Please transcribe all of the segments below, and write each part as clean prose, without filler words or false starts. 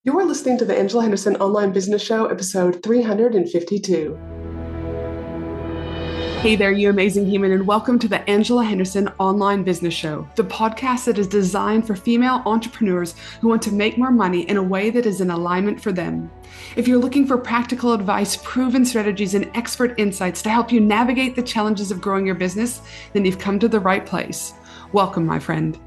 You're listening to the Angela Henderson Online Business Show, episode 352. Hey there, you amazing human, and welcome to the Angela Henderson Online Business Show, the podcast that is designed for female entrepreneurs who want to make more money in a way that is in alignment for them. If you're looking for practical advice, proven strategies, and expert insights to help you navigate the challenges of growing your business, then you've come to the right place. Welcome, my friend.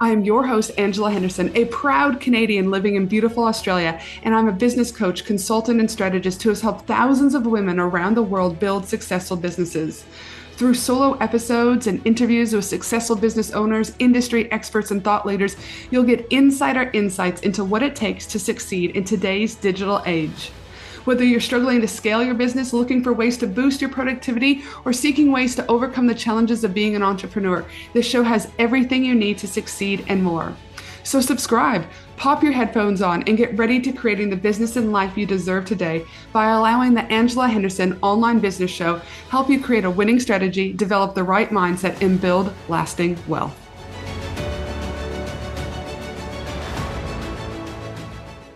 I am your host, Angela Henderson, a proud Canadian living in beautiful Australia, and I'm a business coach, consultant, and strategist who has helped thousands of women around the world build successful businesses. Through solo episodes and interviews with successful business owners, industry experts, and thought leaders, you'll get insider insights into what it takes to succeed in today's digital age. Whether you're struggling to scale your business, looking for ways to boost your productivity, or seeking ways to overcome the challenges of being an entrepreneur, this show has everything you need to succeed and more. So subscribe, pop your headphones on, and get ready to creating the business and life you deserve today by allowing the Angela Henderson Online Business Show help you create a winning strategy, develop the right mindset, and build lasting wealth.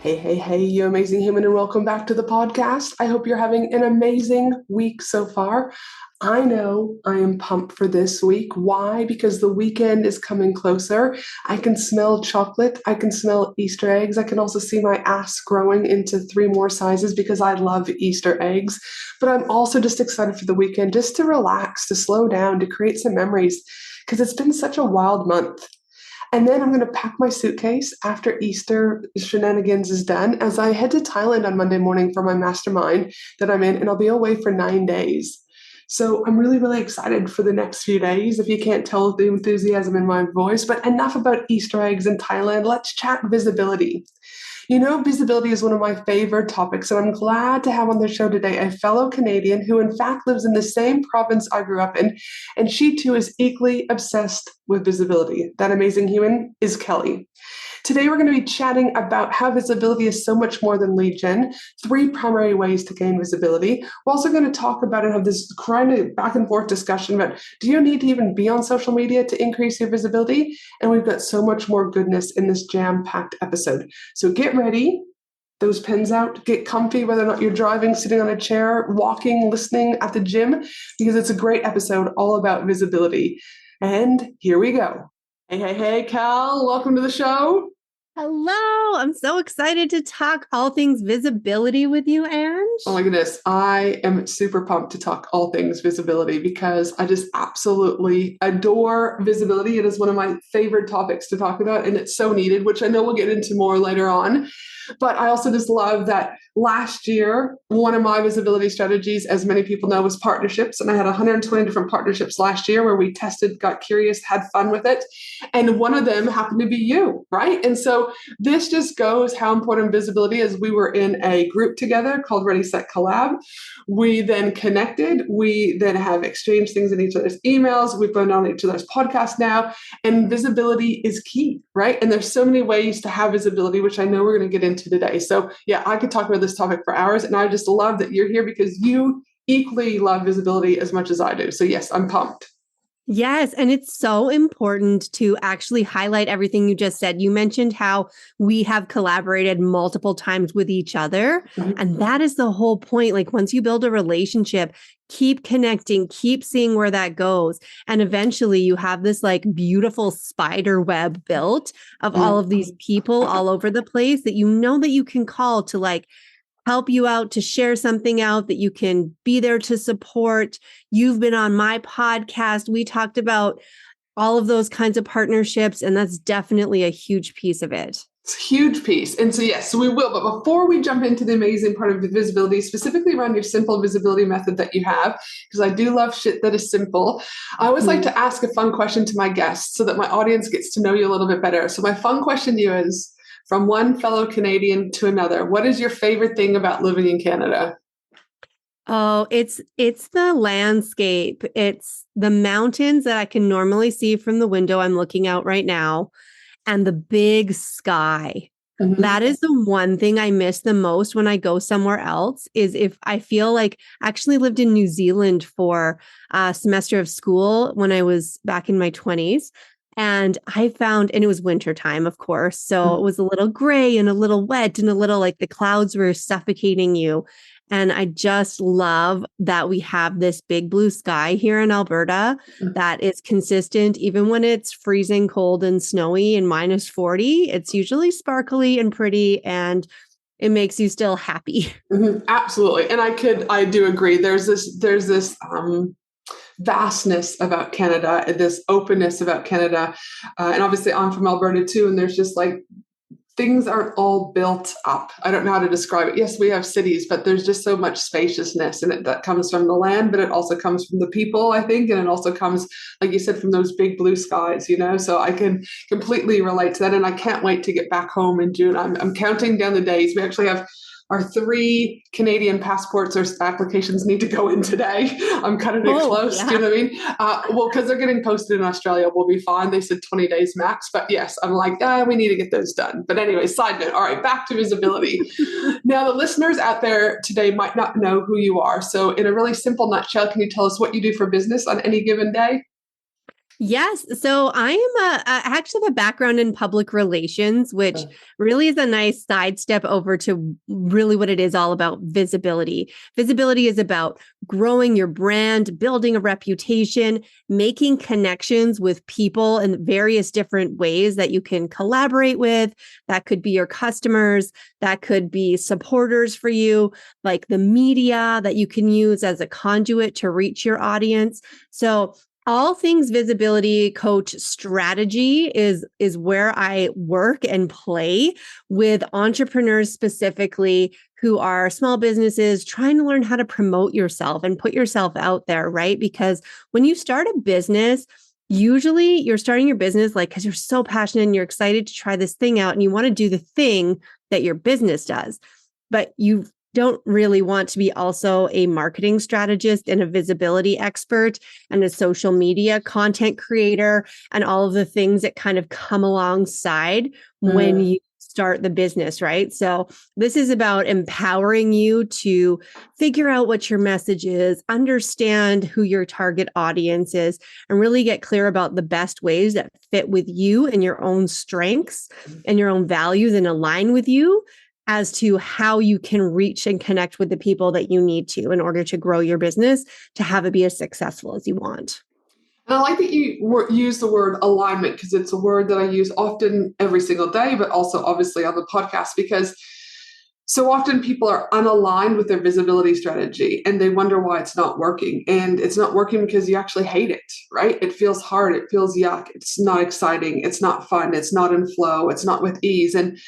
Hey, you amazing human, and welcome back to the podcast. I hope you're having an amazing week so far. I know I am pumped for this week. Why? Because the weekend is coming closer. I can smell chocolate. I can smell Easter eggs. I can also see my ass growing into 3 more sizes because I love Easter eggs. But I'm also just excited for the weekend, just to relax, to slow down, to create some memories, because it's been such a wild month. And then I'm going to pack my suitcase after Easter shenanigans is done as I head to Thailand on Monday morning for my mastermind that I'm in, and I'll be away for 9 days. So I'm really excited for the next few days, if you can't tell the enthusiasm in my voice. But enough about Easter eggs in Thailand. Let's chat visibility. You know, visibility is one of my favorite topics, and I'm glad to have on the show today a fellow Canadian who in fact lives in the same province I grew up in, and she too is equally obsessed with visibility. That amazing human is Kelly. Today, we're going to be chatting about how visibility is so much more than lead gen, 3 primary ways to gain visibility. We're also going to talk about and have this kind of back and forth discussion about, do you need to even be on social media to increase your visibility? And we've got so much more goodness in this jam-packed episode. So get ready, those pens out, get comfy, whether or not you're driving, sitting on a chair, walking, listening at the gym, because it's a great episode all about visibility. And here we go. Hey, Cal, welcome to the show. Hello. I'm so excited to talk all things visibility with you, Ange. Oh my goodness. I am super pumped to talk all things visibility because I just absolutely adore visibility. It is one of my favorite topics to talk about, and it's so needed, which I know we'll get into more later on. But I also just love that last year, one of my visibility strategies, as many people know, was partnerships. And I had 120 different partnerships last year where we tested, got curious, had fun with it. And one of them happened to be you, right? And so this just goes how important visibility is. We were in a group together called Ready, Set, Collab. We then connected. We then have exchanged things in each other's emails. We've been on each other's podcasts now. And visibility is key, right? And there's so many ways to have visibility, which I know we're going to get into today. So yeah, I could talk about this topic for hours, and I just love that you're here because you equally love visibility as much as I do. So yes, I'm pumped. Yes. And it's so important to actually highlight everything you just said. You mentioned how we have collaborated multiple times with each other. Mm-hmm. And that is the whole point. Like once you build a relationship, keep connecting, keep seeing where that goes. And eventually you have this like beautiful spider web built of all of these people all over the place that you know that you can call to like help you out, to share something out, that you can be there to support. You've been on my podcast. We talked about all of those kinds of partnerships, and that's definitely a huge piece of it. It's a huge piece. And so, yes, we will. But before we jump into the amazing part of the visibility, specifically around your simple visibility method that you have, because I do love shit that is simple, I always like to ask a fun question to my guests so that my audience gets to know you a little bit better. So my fun question to you is, from one fellow Canadian to another, what is your favorite thing about living in Canada? Oh, it's the landscape. It's the mountains that I can normally see from the window I'm looking out right now, and the big sky. Mm-hmm. That is the one thing I miss the most when I go somewhere else, is if I feel like I actually lived in New Zealand for a semester of school when I was back in my 20s. And I found, and it was wintertime, of course. So it was a little gray and a little wet and a little like the clouds were suffocating you. And I just love that we have this big blue sky here in Alberta that is consistent, even when it's freezing cold and snowy and minus 40. It's usually sparkly and pretty, and it makes you still happy. Absolutely. And I do agree. There's this vastness about Canada, this openness about Canada. And obviously I'm from Alberta too. And there's just like, things aren't all built up. I don't know how to describe it. Yes, we have cities, but there's just so much spaciousness in it that comes from the land, but it also comes from the people, I think. And it also comes, like you said, from those big blue skies, so I can completely relate to that. And I can't wait to get back home in June. I'm counting down the days. We actually have our 3 Canadian passports or applications need to go in today. I'm cutting it close. Yeah. Do you know what I mean? Well, because they're getting posted in Australia, we'll be fine. They said 20 days max. But yes, I'm like, we need to get those done. But anyway, side note. All right, back to visibility. Now, the listeners out there today might not know who you are. So in a really simple nutshell, can you tell us what you do for business on any given day? Yes. So I am actually have a background in public relations, which really is a nice sidestep over to really what it is all about: visibility. Visibility is about growing your brand, building a reputation, making connections with people in various different ways that you can collaborate with. That could be your customers, that could be supporters for you, like the media that you can use as a conduit to reach your audience. So all things visibility coach strategy is where I work and play with entrepreneurs specifically who are small businesses trying to learn how to promote yourself and put yourself out there, right? Because when you start a business, usually you're starting your business because you're so passionate and you're excited to try this thing out and you want to do the thing that your business does. But you don't really want to be also a marketing strategist and a visibility expert and a social media content creator and all of the things that kind of come alongside when you start the business, right? So this is about empowering you to figure out what your message is, understand who your target audience is, and really get clear about the best ways that fit with you and your own strengths and your own values and align with you as to how you can reach and connect with the people that you need to in order to grow your business to have it be as successful as you want. And I like that you use the word alignment, because it's a word that I use often every single day, but also obviously on the podcast, because so often people are unaligned with their visibility strategy and they wonder why it's not working. And it's not working because you actually hate it, right? It feels hard. It feels yuck. It's not exciting. It's not fun. It's not in flow. It's not with ease. And,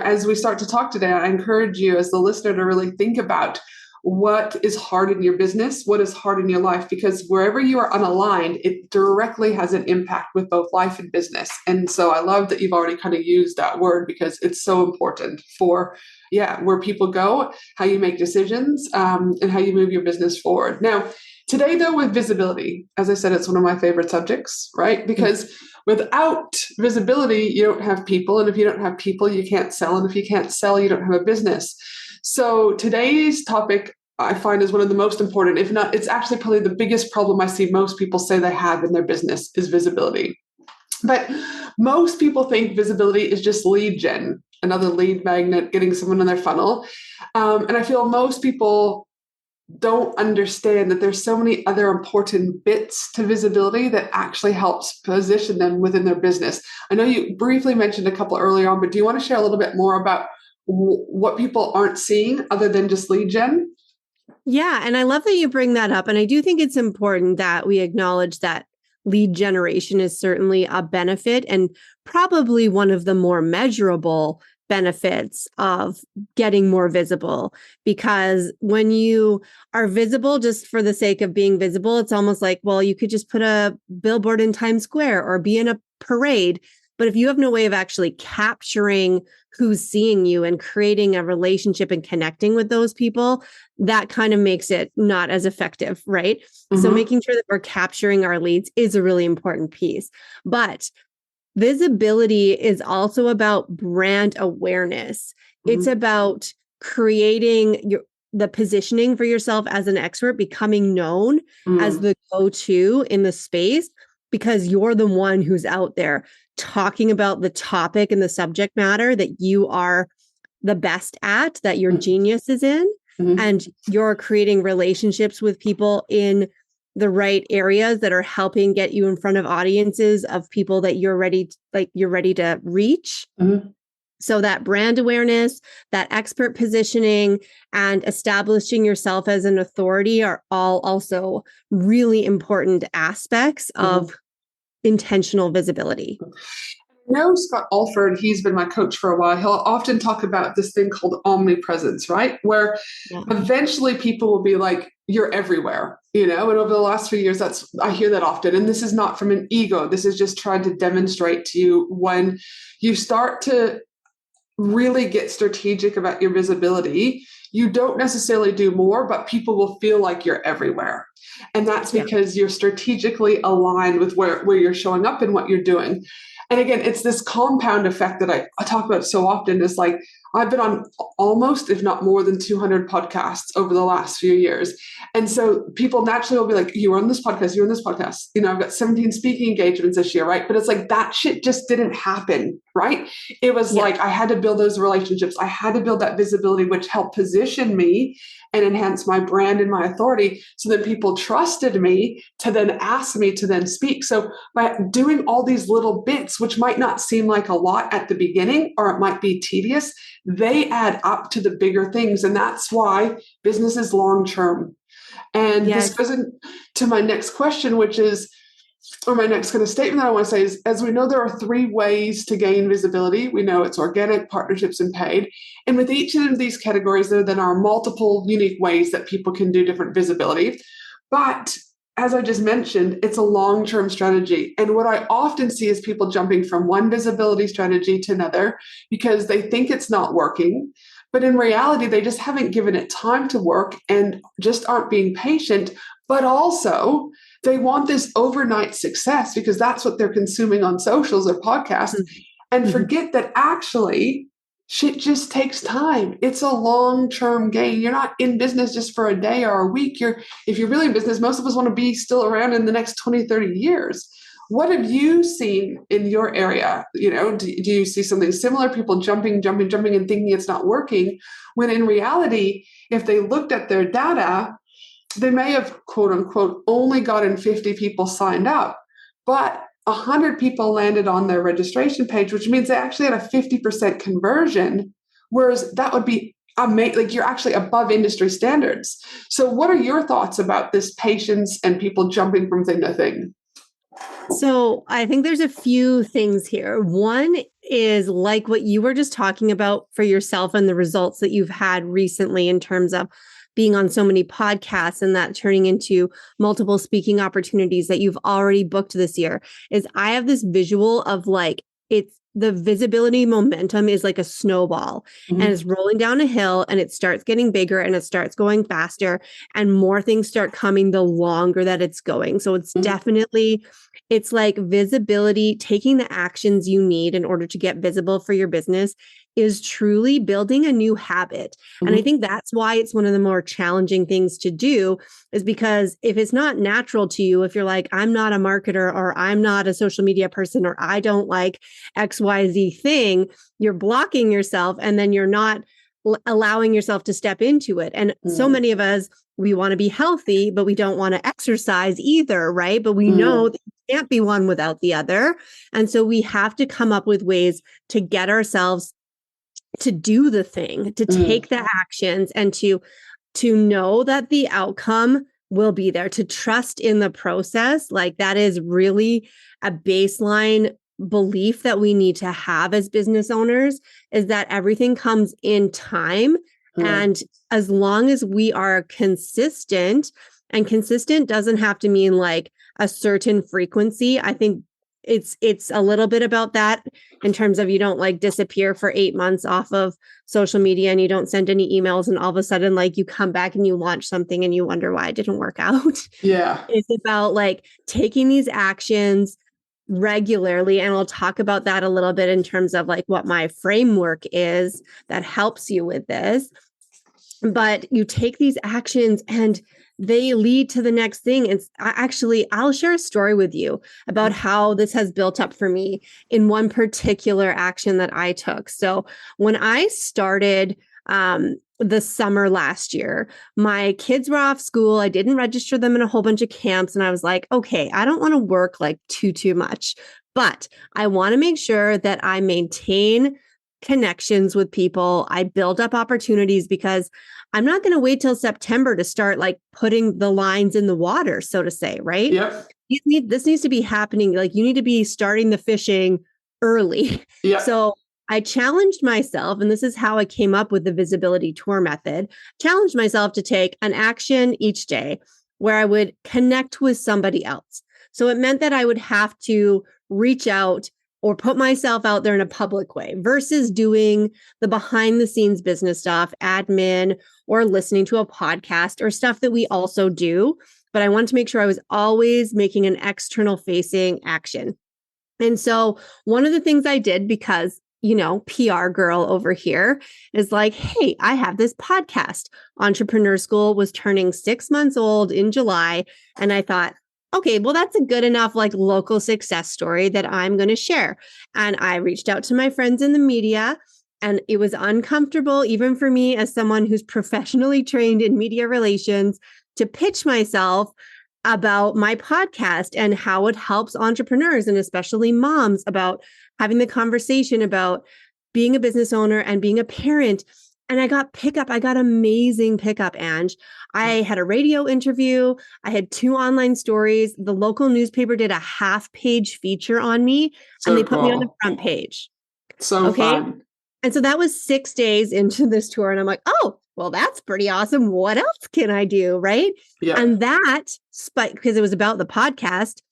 as we start to talk today, I encourage you as the listener to really think about what is hard in your business, what is hard in your life, because wherever you are unaligned, it directly has an impact with both life and business. And so I love that you've already kind of used that word, because it's so important for where people go, how you make decisions, and how you move your business forward. Now, today, though, with visibility, as I said, it's one of my favorite subjects, right? Because without visibility, you don't have people. And if you don't have people, you can't sell. And if you can't sell, you don't have a business. So today's topic, I find, is one of the most important, if not, it's actually probably the biggest problem I see most people say they have in their business is visibility. But most people think visibility is just lead gen, another lead magnet, getting someone in their funnel. And I feel most people don't understand that there's so many other important bits to visibility that actually helps position them within their business. I know you briefly mentioned a couple earlier on, but do you want to share a little bit more about what people aren't seeing other than just lead gen? Yeah. And I love that you bring that up. And I do think it's important that we acknowledge that lead generation is certainly a benefit and probably one of the more measurable benefits of getting more visible. Because when you are visible just for the sake of being visible, it's almost like, well, you could just put a billboard in Times Square or be in a parade. But if you have no way of actually capturing who's seeing you and creating a relationship and connecting with those people, that kind of makes it not as effective, right? Mm-hmm. So making sure that we're capturing our leads is a really important piece. But visibility is also about brand awareness. Mm-hmm. It's about creating the positioning for yourself as an expert, becoming known as the go-to in the space. because you're the one who's out there talking about the topic and the subject matter that you are the best at, that your genius is in, and you're creating relationships with people in the right areas that are helping get you in front of audiences of people that you're ready to reach. So that brand awareness, that expert positioning, and establishing yourself as an authority are all also really important aspects of intentional visibility. Know Scott Alford, he's been my coach for a while. He'll often talk about this thing called omnipresence, right? Where eventually people will be like, you're everywhere, and over the last few years, I hear that often. And this is not from an ego. This is just trying to demonstrate to you when you start to really get strategic about your visibility, you don't necessarily do more, but people will feel like you're everywhere. And that's because you're strategically aligned with where you're showing up and what you're doing. And again, it's this compound effect that I talk about so often. Is like, I've been on almost, if not more than 200 podcasts over the last few years. And so people naturally will be like, you were on this podcast, you're on this podcast. I've got 17 speaking engagements this year, right? But it's like, that shit just didn't happen, right? It was like, I had to build those relationships. I had to build that visibility, which helped position me and enhance my brand and my authority. So that people trusted me to then ask me to then speak. So by doing all these little bits, which might not seem like a lot at the beginning, or it might be tedious, they add up to the bigger things. And that's why business is long-term. And this goes into my next question, which is, or my next kind of statement that I want to say is, as we know, there are 3 ways to gain visibility. We know it's organic, partnerships, and paid. And with each of these categories, there then are multiple unique ways that people can do different visibility. But as I just mentioned, it's a long-term strategy. And what I often see is people jumping from one visibility strategy to another because they think it's not working. But in reality, they just haven't given it time to work and just aren't being patient. But also, they want this overnight success because that's what they're consuming on socials or podcasts, and forget that actually shit just takes time. It's a long-term gain. You're not in business just for a day or a week. If you're really in business, most of us want to be still around in the next 20, 30 years. What have you seen in your area? Do you see something similar? People jumping and thinking it's not working, when in reality, if they looked at their data, they may have, quote unquote, only gotten 50 people signed up, but 100 people landed on their registration page, which means they actually had a 50% conversion, whereas that would be like you're actually above industry standards. So what are your thoughts about this patience and people jumping from thing to thing? So I think there's a few things here. One is like what you were just talking about for yourself and the results that you've had recently in terms of being on so many podcasts and that turning into multiple speaking opportunities that you've already booked this year. Is I have this visual of like, it's the visibility momentum is like a snowball and it's rolling down a hill and it starts getting bigger and it starts going faster and more things start coming the longer that it's going. So it's definitely, it's like visibility, taking the actions you need in order to get visible for your business is truly building a new habit. And I think that's why it's one of the more challenging things to do, is because if it's not natural to you, if you're like, I'm not a marketer or I'm not a social media person or I don't like XYZ thing, you're blocking yourself and then you're not allowing yourself to step into it. And so many of us, we want to be healthy, but we don't want to exercise either, right? But we know that you can't be one without the other. And so we have to come up with ways to get ourselves to do the thing, to take the actions and to know that the outcome will be there, to trust in the process. Like that is really a baseline belief that we need to have as business owners, is that everything comes in time. And as long as we are consistent, and consistent doesn't have to mean like a certain frequency. I think it's a little bit about that in terms of you don't like disappear for 8 months off of social media and you don't send any emails and all of a sudden like you come back and you launch something and you wonder why it didn't work out. Yeah. It's about like taking these actions regularly. And I'll talk about that a little bit in terms of like what my framework is that helps you with this. But you take these actions and they lead to the next thing. And I'll share a story with you about how this has built up for me in one particular action that I took. So when I started the summer last year, my kids were off school. I didn't register them in a whole bunch of camps. And I was like, okay, I don't want to work like too much, but I want to make sure that I maintain connections with people. I build up opportunities because I'm not going to wait till September to start like putting the lines in the water, so to say, right? Yep. This needs to be happening. Like you need to be starting the fishing early. Yep. So I challenged myself, and this is how I came up with the visibility tour method, challenged myself to take an action each day where I would connect with somebody else. So it meant that I would have to reach out or put myself out there in a public way versus doing the behind the scenes business stuff, admin, or listening to a podcast or stuff that we also do. But I wanted to make sure I was always making an external facing action. And so one of the things I did, because PR girl over here is like, hey, I have this podcast. Entrepreneur School was turning 6 months old in July. And I thought, okay, well, that's a good enough like local success story that I'm going to share. And I reached out to my friends in the media, and it was uncomfortable, even for me as someone who's professionally trained in media relations, to pitch myself about my podcast and how it helps entrepreneurs and especially moms about having the conversation about being a business owner and being a parent. And I got pickup. I got amazing pickup, Ange. I had a radio interview. I had 2 online stories. The local newspaper did a half-page feature on me, and they put me on the front page. So fun. And so that was 6 days into this tour. And I'm like, oh, well, that's pretty awesome. What else can I do? Right. Yeah. And that spike, because it was about the podcast,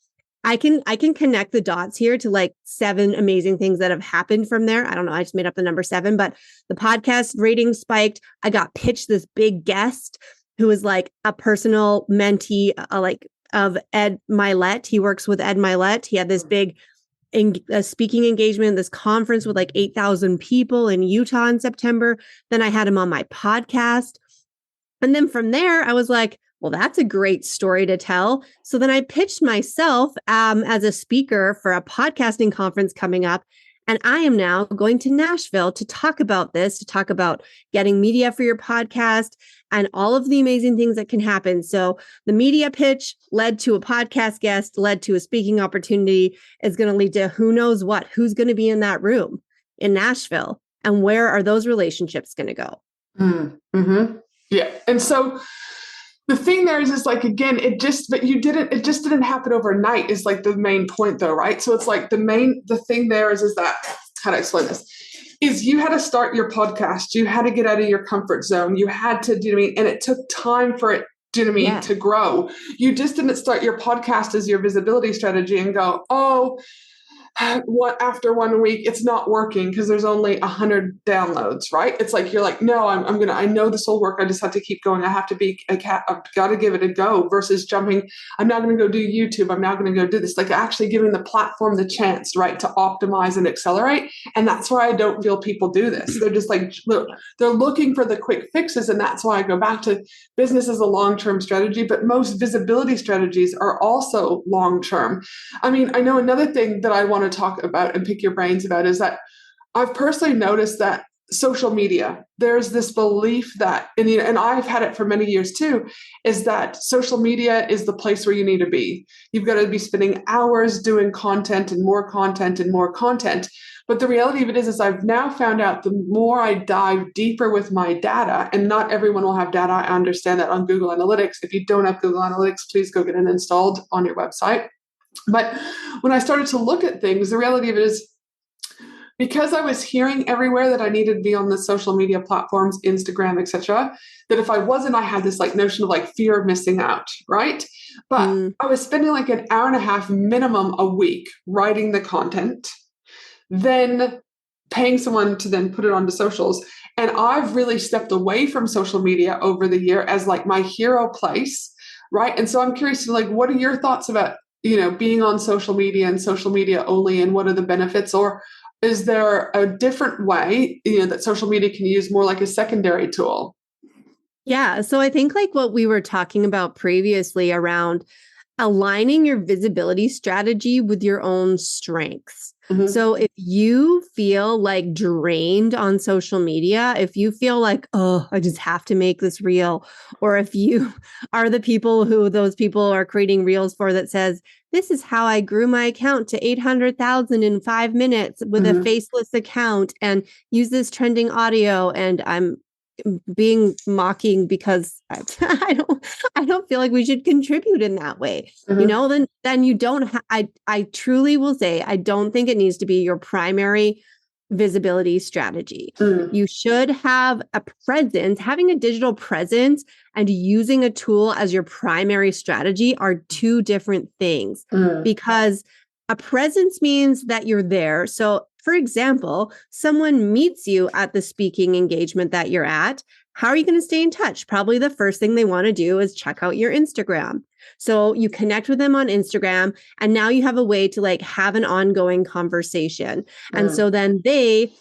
I can connect the dots here to like 7 amazing things that have happened from there. I don't know. I just made up the number 7, but the podcast ratings spiked. I got pitched this big guest who was like a personal mentee, of Ed Milet. He works with Ed Milet. He had this big speaking engagement, this conference with like 8,000 people in Utah in September. Then I had him on my podcast. And then from there, I was like, well, that's a great story to tell. So then I pitched myself as a speaker for a podcasting conference coming up. And I am now going to Nashville to talk about this, to talk about getting media for your podcast and all of the amazing things that can happen. So the media pitch led to a podcast guest, led to a speaking opportunity, is going to lead to who knows what, who's going to be in that room in Nashville, and where are those relationships going to go? Mm-hmm. Yeah. And so the thing there is like, again, it just didn't happen overnight is like the main point though, right? So it's like the thing there is that, how do I explain this? Is you had to start your podcast. You had to get out of your comfort zone. You had to, do you know what I mean? And it took time for it, do you know what I mean, to grow. You just didn't start your podcast as your visibility strategy and go, oh, after 1 week, it's not working because there's only 100 downloads, right? It's like, you're like, no, I know this will work. I just have to keep going. I have to be a cat. I've got to give it a go versus jumping. I'm now going to go do YouTube. I'm now going to go do this, like actually giving the platform the chance, right, to optimize and accelerate. And that's why I don't feel people do this. They're just like, look, they're looking for the quick fixes. And that's why I go back to business as a long-term strategy, but most visibility strategies are also long-term. I mean, I know another thing that I want to talk about and pick your brains about is that I've personally noticed that social media, there's this belief that, and I've had it for many years too, is that social media is the place where you need to be. You've got to be spending hours doing content and more content and more content. But the reality of it is I've now found out the more I dive deeper with my data, and not everyone will have data. I understand that on Google Analytics. If you don't have Google Analytics, please go get it installed on your website. But when I started to look at things, the reality of it is because I was hearing everywhere that I needed to be on the social media platforms, Instagram, etc., that if I wasn't, I had this like notion of like fear of missing out, right? But I was spending like an hour and a half minimum a week writing the content, then paying someone to then put it onto socials. And I've really stepped away from social media over the year as like my hero place, right? And so I'm curious to like, what are your thoughts about being on social media and social media only, and what are the benefits? Or is there a different way, that social media can use more like a secondary tool? Yeah. So I think like what we were talking about previously around aligning your visibility strategy with your own strengths. Mm-hmm. So if you feel like drained on social media, if you feel like, oh, I just have to make this reel, or if you are the people who those people are creating reels for that says, this is how I grew my account to 800,000 in 5 minutes with a faceless account and use this trending audio. And I'm being mocking because I don't feel like we should contribute in that way. Then you don't I truly will say I don't think it needs to be your primary visibility strategy. You should have a presence. Having a digital presence and using a tool as your primary strategy are two different things, because a presence means that you're there. So for example, someone meets you at the speaking engagement that you're at. How are you going to stay in touch? Probably the first thing they want to do is check out your Instagram. So you connect with them on Instagram, and now you have a way to like have an ongoing conversation. And so then they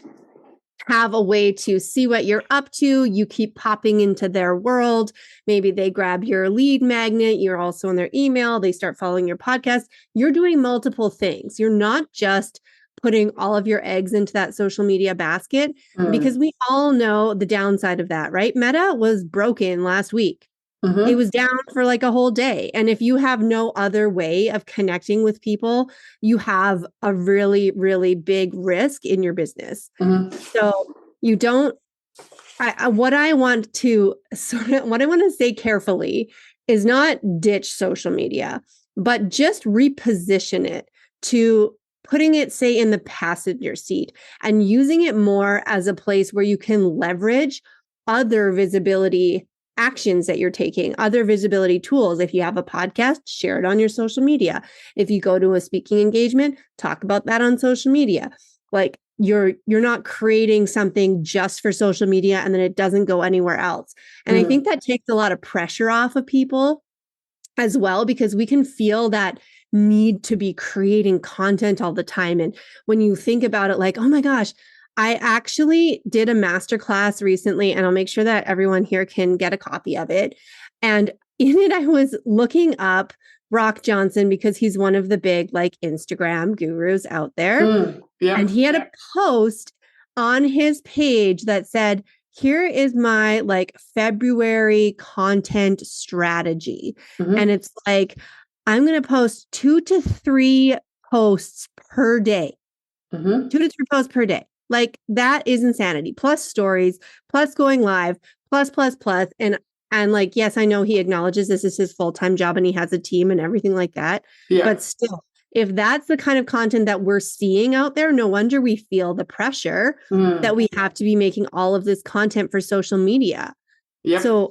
have a way to see what you're up to. You keep popping into their world. Maybe they grab your lead magnet. You're also in their email. They start following your podcast. You're doing multiple things. You're not just putting all of your eggs into that social media basket, because we all know the downside of that, right? Meta was broken last week. It was down for like a whole day. And if you have no other way of connecting with people, you have a really, really big risk in your business. So you don't, what I want to say carefully is not ditch social media, but just reposition it to putting it, say, in the passenger seat and using it more as a place where you can leverage other visibility actions that you're taking, other visibility tools. If you have a podcast, share it on your social media. If you go to a speaking engagement, talk about that on social media. Like you're not creating something just for social media and then it doesn't go anywhere else. And I think that takes a lot of pressure off of people as well, because we can feel that need to be creating content all the time. And when you think about it, like, oh my gosh, I actually did a masterclass recently, and I'll make sure that everyone here can get a copy of it. And in it, I was looking up Rock Johnson because he's one of the big like Instagram gurus out there. And he had a post on his page that said, here is my like February content strategy. And it's like, I'm going to post 2 to 3 posts per day, 2 to 3 posts per day. Like that is insanity. Plus stories, plus going live, plus. And like, yes, I know he acknowledges this is his full-time job and he has a team and everything like that. But still, if that's the kind of content that we're seeing out there, no wonder we feel the pressure that we have to be making all of this content for social media. So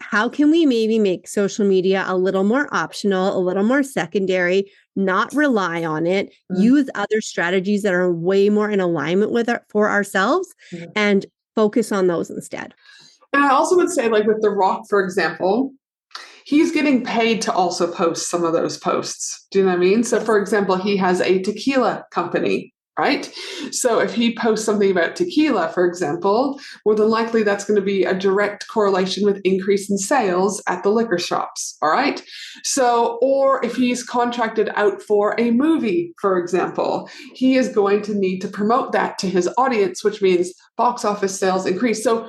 how can we maybe make social media a little more optional, a little more secondary, not rely on it, use other strategies that are way more in alignment with for ourselves and focus on those instead? And I also would say, like with The Rock, for example, he's getting paid to also post some of those posts. Do you know what I mean? So, for example, he has a tequila company, right? So if he posts something about tequila, for example, more than likely that's going to be a direct correlation with increase in sales at the liquor shops, all right? So, or if he's contracted out for a movie, for example, he is going to need to promote that to his audience, which means box office sales increase. So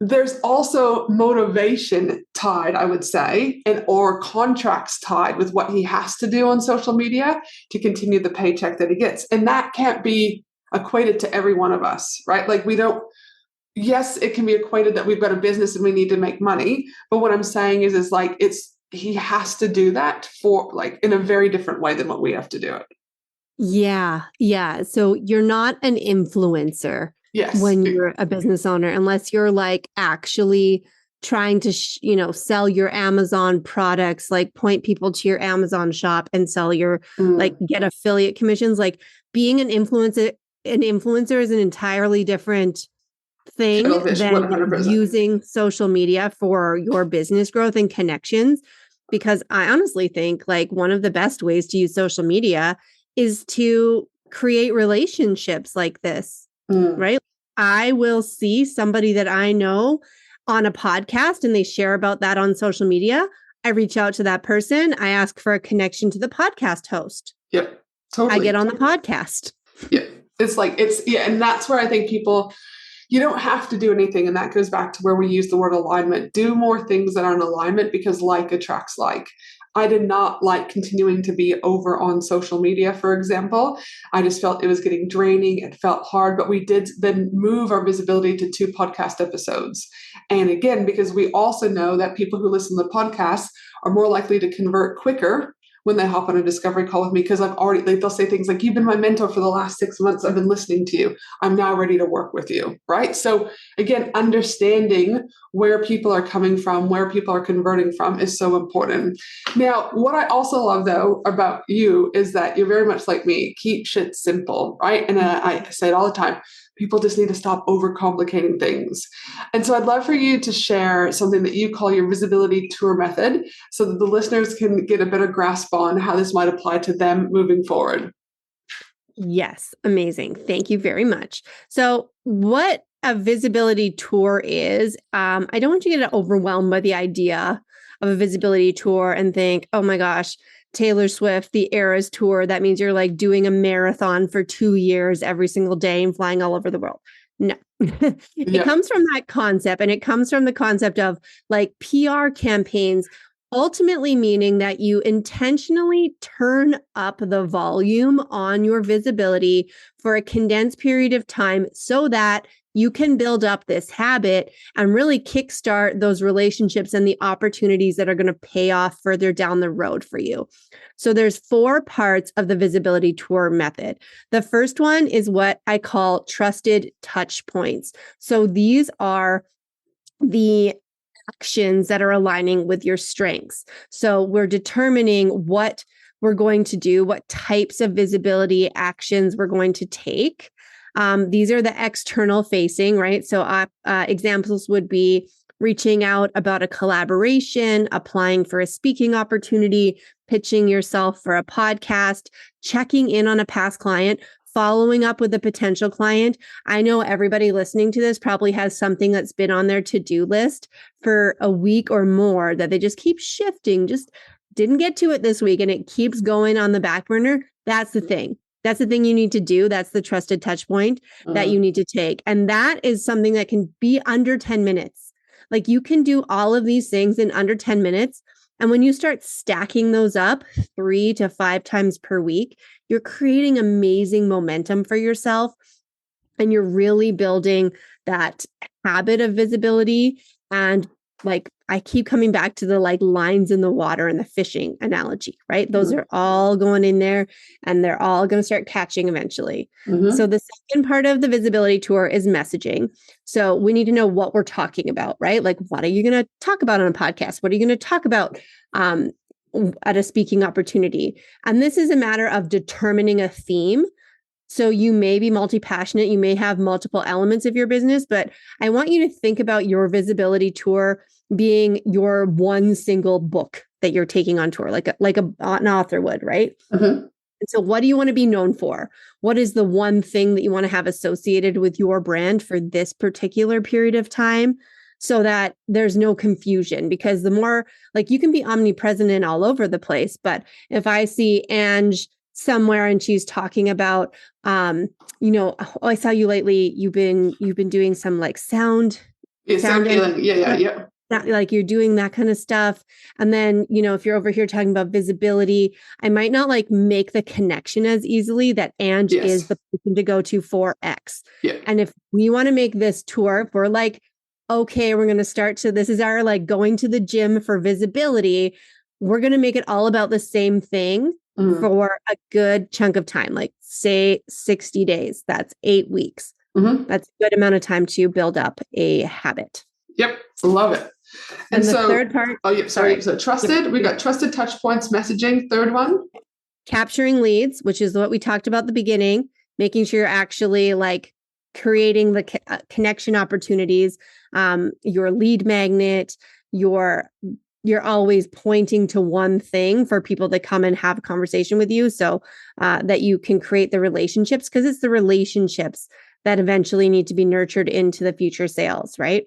there's also motivation tied, I would say, and or contracts tied with what he has to do on social media to continue the paycheck that he gets. And that can't be equated to every one of us, right? Like yes, it can be equated that we've got a business and we need to make money. But what I'm saying is like, he has to do that for like in a very different way than what we have to do it. Yeah. Yeah. So you're not an influencer. Yes. When you're a business owner, unless you're like actually trying to, sell your Amazon products, like point people to your Amazon shop and sell your, like get affiliate commissions. Like being an influencer is an entirely different thing than 100%. Using social media for your business growth and connections. Because I honestly think like one of the best ways to use social media is to create relationships like this. Right? I will see somebody that I know on a podcast and they share about that on social media, I reach out to that person. I ask for a connection to the podcast host. Yep. Totally. I get on the podcast. Yeah. And that's where I think people, you don't have to do anything. And that goes back to where we use the word alignment. Do more things that are in alignment because like attracts like. I did not like continuing to be over on social media, for example. I just felt it was getting draining. It felt hard, but we did then move our visibility to 2 podcast episodes. And again, because we also know that people who listen to the podcast are more likely to convert quicker when they hop on a discovery call with me, because they'll say things like, you've been my mentor for the last 6 months. I've been listening to you. I'm now ready to work with you, right? So again, understanding where people are coming from, where people are converting from is so important. Now, what I also love though about you is that you're very much like me, keep shit simple, right? And I say it all the time. People just need to stop overcomplicating things. And so I'd love for you to share something that you call your visibility tour method so that the listeners can get a better grasp on how this might apply to them moving forward. Yes. Amazing. Thank you very much. So what a visibility tour is, I don't want you to get overwhelmed by the idea of a visibility tour and think, oh my gosh, Taylor Swift, the Eras tour. That means you're like doing a marathon for 2 years every single day and flying all over the world. No, it comes from that concept, and it comes from the concept of like PR campaigns, ultimately meaning that you intentionally turn up the volume on your visibility for a condensed period of time so that you can build up this habit and really kickstart those relationships and the opportunities that are going to pay off further down the road for you. So there's 4 parts of the visibility tour method. The first one is what I call trusted touch points. So these are the actions that are aligning with your strengths. So we're determining what we're going to do, what types of visibility actions we're going to take. These are the external facing, right? So examples would be reaching out about a collaboration, applying for a speaking opportunity, pitching yourself for a podcast, checking in on a past client, following up with a potential client. I know everybody listening to this probably has something that's been on their to-do list for a week or more that they just keep shifting, just didn't get to it this week and it keeps going on the back burner. That's the thing. That's the thing you need to do. That's the trusted touch point that you need to take. And that is something that can be under 10 minutes. Like you can do all of these things in under 10 minutes. And when you start stacking those up 3 to 5 times per week, you're creating amazing momentum for yourself. And you're really building that habit of visibility. And like, I keep coming back to the like lines in the water and the fishing analogy, right? Those are all going in there and they're all going to start catching eventually. So the second part of the visibility tour is messaging. So we need to know what we're talking about, right? Like, what are you going to talk about on a podcast? What are you going to talk about at a speaking opportunity? And this is a matter of determining a theme. So you may be multi-passionate, you may have multiple elements of your business, but I want you to think about your visibility tour being your one single book that you're taking on tour, like an author would, right? And so what do you want to be known for? What is the one thing that you want to have associated with your brand for this particular period of time so that there's no confusion? Because the more, like, you can be omnipresent and all over the place, but if I see Ange somewhere and she's talking about, oh, I saw you lately, you've been doing some like sound healing. Yeah. Like you're doing that kind of stuff. And then, if you're over here talking about visibility, I might not like make the connection as easily that Ange is the person to go to for X. And if we want to make this tour, we're like, okay, we're going to start. So this is our like going to the gym for visibility. We're going to make it all about the same thing for a good chunk of time, like say 60 days. That's 8 weeks. That's a good amount of time to build up a habit. Yep. Love it. And the third part. Oh, yeah. Sorry. So trusted, we got trusted touch points messaging. Third one. Capturing leads, which is what we talked about at the beginning, making sure you're actually like creating the connection opportunities, your lead magnet, you're always pointing to one thing for people to come and have a conversation with you so that you can create the relationships, because it's the relationships that eventually need to be nurtured into the future sales, right?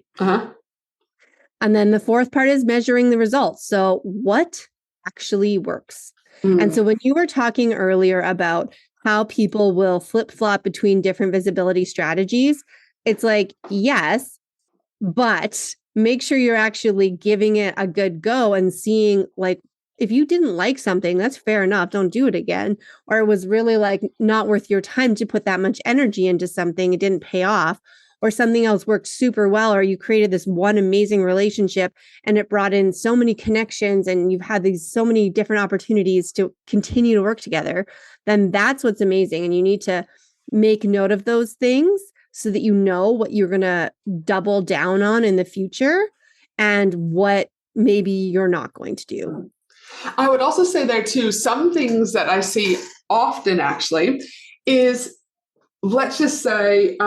And then the fourth part is measuring the results. So what actually works? And so when you were talking earlier about how people will flip-flop between different visibility strategies, it's like, yes, but make sure you're actually giving it a good go and seeing, like, if you didn't like something, that's fair enough. Don't do it again. Or it was really like not worth your time to put that much energy into something. It didn't pay off. Or something else worked super well, or you created this one amazing relationship and it brought in so many connections and you've had these so many different opportunities to continue to work together, then that's what's amazing. And you need to make note of those things so that you know what you're going to double down on in the future and what maybe you're not going to do. I would also say there too, some things that I see often actually is, let's just say,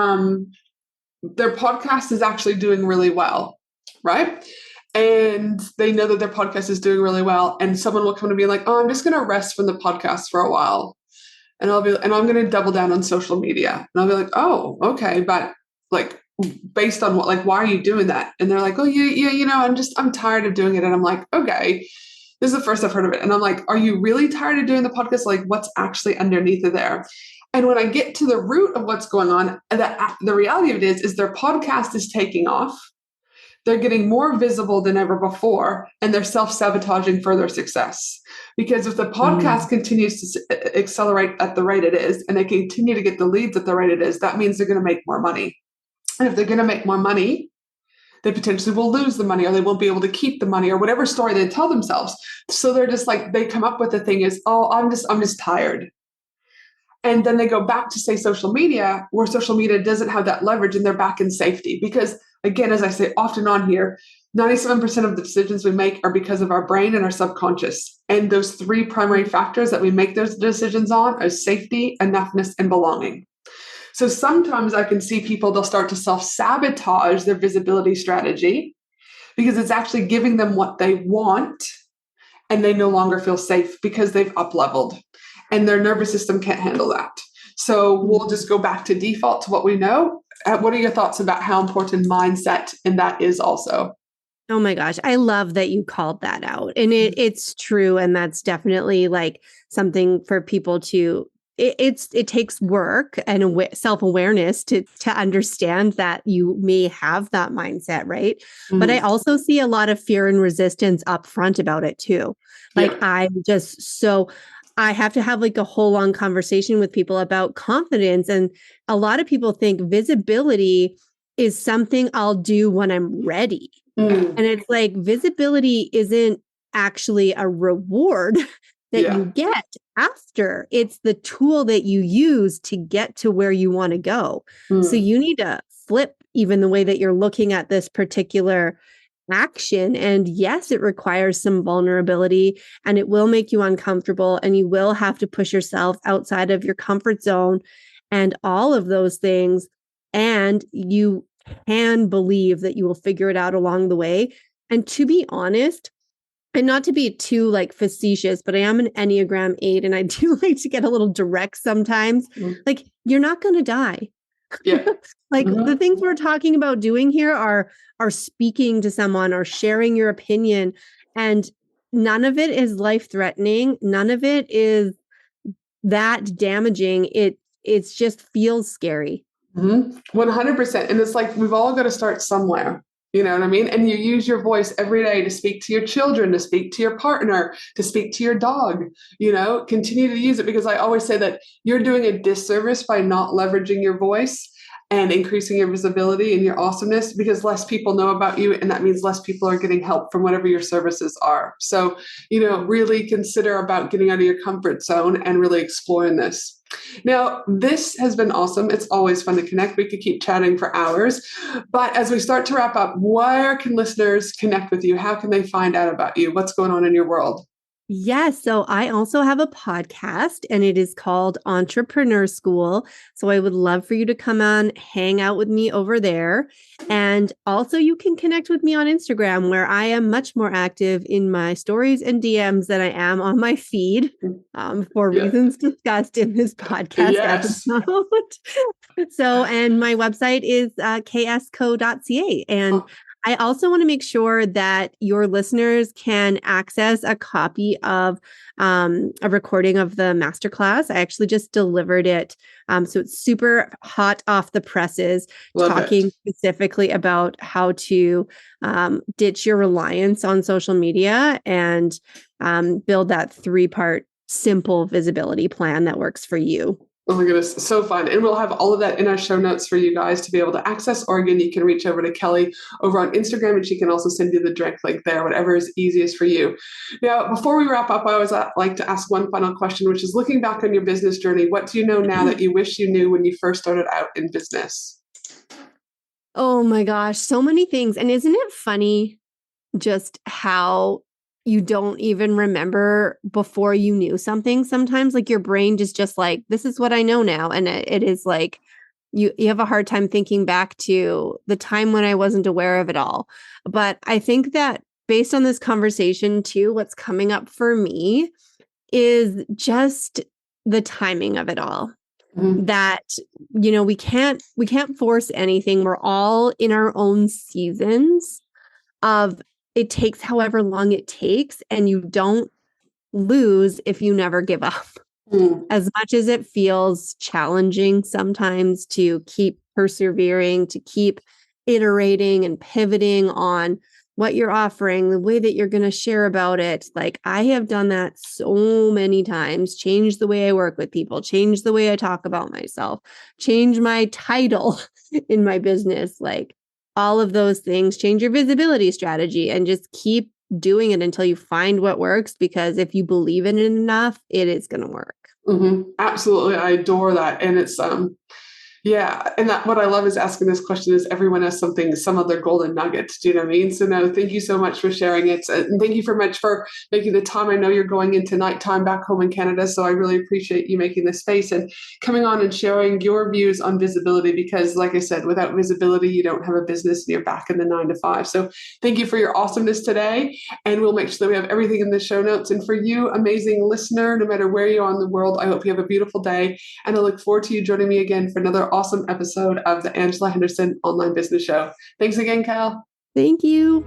their podcast is actually doing really well, right? And they know that their podcast is doing really well. And someone will come to me like, oh, I'm just going to rest from the podcast for a while. And I'm going to double down on social media. And I'll be like, oh, okay. But like, based on what, like, why are you doing that? And they're like, oh, yeah, I'm tired of doing it. And I'm like, okay, this is the first I've heard of it. And I'm like, are you really tired of doing the podcast? Like, what's actually underneath of there? And when I get to the root of what's going on, the reality of it is their podcast is taking off. They're getting more visible than ever before, and they're self-sabotaging further success. Because if the podcast continues to accelerate at the rate it is, and they continue to get the leads at the rate it is, that means they're going to make more money. And if they're going to make more money, they potentially will lose the money, or they won't be able to keep the money, or whatever story they tell themselves. So they're just like, they come up with the thing is, oh, I'm just tired. And then they go back to, say, social media, where social media doesn't have that leverage, and they're back in safety. Because again, as I say often on here, 97% of the decisions we make are because of our brain and our subconscious. And those three primary factors that we make those decisions on are safety, enoughness, and belonging. So sometimes I can see people, they'll start to self-sabotage their visibility strategy because it's actually giving them what they want, and they no longer feel safe because they've up-leveled. And their nervous system can't handle that. So we'll just go back to default to what we know. What are your thoughts about how important mindset in that is also? Oh my gosh, I love that you called that out. And it's true. And that's definitely like something for people to, it takes work and self-awareness to understand that you may have that mindset, right? Mm-hmm. But I also see a lot of fear and resistance up front about it too. Like I have to have like a whole long conversation with people about confidence. And a lot of people think visibility is something I'll do when I'm ready. And it's like, visibility isn't actually a reward that you get after. It's the tool that you use to get to where you want to go. So you need to flip even the way that you're looking at this particular action. And yes, it requires some vulnerability, and it will make you uncomfortable, and you will have to push yourself outside of your comfort zone and all of those things. And you can believe that you will figure it out along the way. And to be honest, and not to be too like facetious, but I am an Enneagram 8, and I do like to get a little direct sometimes. Like, you're not going to die. Yeah. Like the things we're talking about doing here are speaking to someone or sharing your opinion, and none of it is life-threatening. None of it is that damaging. It's just feels scary. 100%. And it's like, we've all got to start somewhere. You know what I mean? And you use your voice every day to speak to your children, to speak to your partner, to speak to your dog, continue to use it, because I always say that you're doing a disservice by not leveraging your voice and increasing your visibility and your awesomeness, because less people know about you. And that means less people are getting help from whatever your services are. So, really consider about getting out of your comfort zone and really exploring this. Now, this has been awesome. It's always fun to connect. We could keep chatting for hours. But as we start to wrap up, where can listeners connect with you? How can they find out about you? What's going on in your world? Yes. So I also have a podcast, and it is called Entrepreneur School. So I would love for you to come on, hang out with me over there. And also you can connect with me on Instagram, where I am much more active in my stories and DMs than I am on my feed, for reasons discussed in this podcast episode. So, and my website is ksco.ca. And I also want to make sure that your listeners can access a copy of a recording of the masterclass. I actually just delivered it. So it's super hot off the presses, talking specifically about how to ditch your reliance on social media and build that 3-part simple visibility plan that works for you. Oh my goodness, so fun. And we'll have all of that in our show notes for you guys to be able to access. Or again, you can reach over to Kelly over on Instagram and she can also send you the direct link there, whatever is easiest for you. Now, before we wrap up, I always like to ask one final question, which is looking back on your business journey, what do you know now that you wish you knew when you first started out in business? Oh my gosh, so many things. And isn't it funny just how you don't even remember before you knew something sometimes? Like your brain just like, this is what I know now. And it is like, you have a hard time thinking back to the time when I wasn't aware of it all. But I think that based on this conversation too, what's coming up for me is just the timing of it all. Mm-hmm. That, we can't force anything. We're all in our own seasons of it takes however long it takes, and you don't lose if you never give up. As much as it feels challenging sometimes to keep persevering, to keep iterating and pivoting on what you're offering, the way that you're going to share about it. Like I have done that so many times, change the way I work with people, change the way I talk about myself, change my title in my business, like all of those things, change your visibility strategy and just keep doing it until you find what works. Because if you believe in it enough, it is going to work. Mm-hmm. Absolutely. I adore that. And it's, yeah. And what I love is asking this question is everyone has some other golden nuggets. Do you know what I mean? So no, thank you so much for sharing it. And thank you very much for making the time. I know you're going into nighttime back home in Canada. So I really appreciate you making this space and coming on and sharing your views on visibility, because like I said, without visibility, you don't have a business and you're back in the 9 to 5. So thank you for your awesomeness today. And we'll make sure that we have everything in the show notes. And for you, amazing listener, no matter where you are in the world, I hope you have a beautiful day. And I look forward to you joining me again for another awesome episode of the Angela Henderson Online Business Show. Thanks again, Cal. Thank you.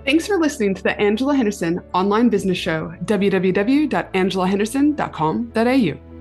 Thanks for listening to the Angela Henderson Online Business Show, www.angelahenderson.com.au.